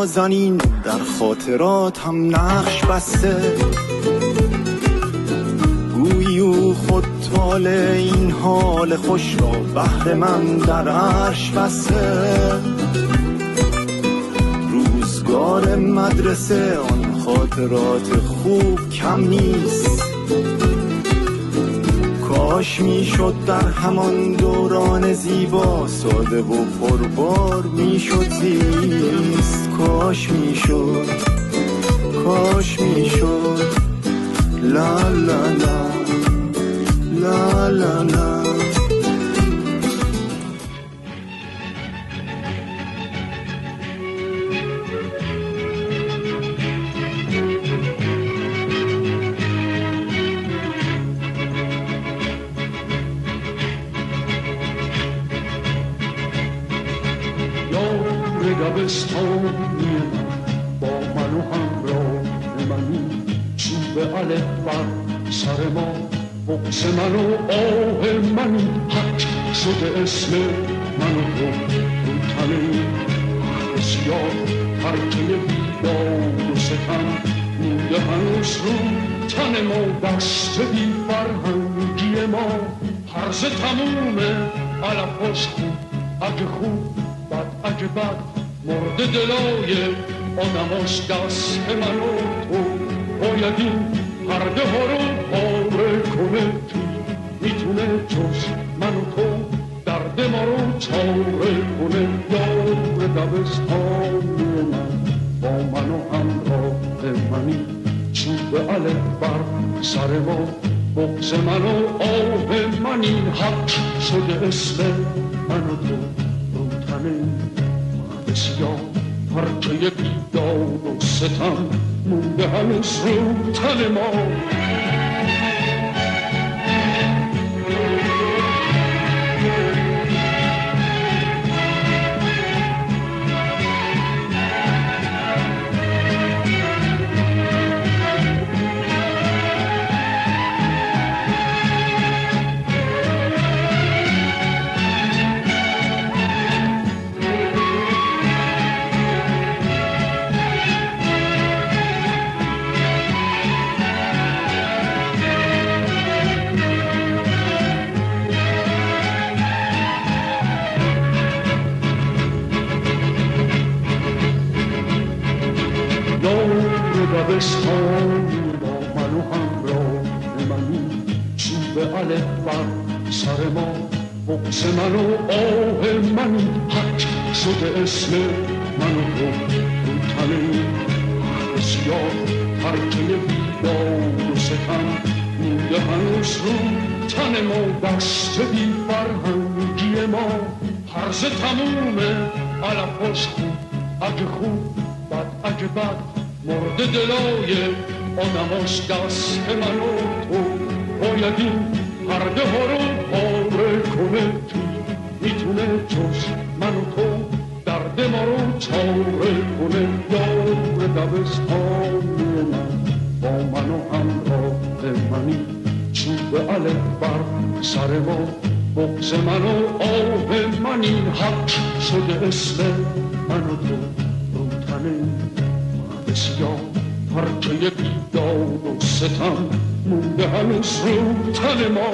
نازنین در خاطرات هم نقش بسته، گویی او خود طال این حال خوش را بهر من در عرش بسته. روزگار مدرسه آن خاطرات خوب کم نیست، کاش میشد در همان دوران زیبا ساده و پربار میشد زیست. کاش میشد، کاش میشد. لا لا لا لا لا لا. دبستانی با من و همراه منی، چوب الف بر سر ما، بغض من و آه منی، حک شده اسم من و تو رو تن این سیاه ترکه بیداد و ستم مونده هنوز رو تن ما، دست بی فرهنگی ما هرز تمومه علفاش خوب اگه خوب بد اگه بد، مرد دلای آدماش دست من و تو، باید این پرده ها رو پاره کنه. کی میتونه جز من و تو درد ما رو چاره کنه؟ یار دبستانی من با من و همراه منی، چوب الف بر سر ما، بغض من و آه منی، حق شده اسم من و تو رو تن سیاه پرچه بیداد و ستم مونده هنوز رو تن ما. دبستانی با من و همراه منی، چوب الف بر سر ما، بغض من و آه منی، حک شده اسم من و تو رو تن این سیاه ترکه بیداد و ستم مونده هنوز رو تن ما، دست بی فرهنگی ما هرز تمومه علفاش خوب اگه خوب بد اگه بد، مرد دلای آدماش دست من و تو، باید این پرده ها رو پاره کنه. کی میتونه جز من و تو درد ما رو چاره کنه؟ یار دبستانی من با من و همراه منی، چوب الف بر سر ما، بغض من و آه منی، حق شده اسم من و تو رو تن سیاه پرچه بیداد و ستم مونده هنوز رو تن ما.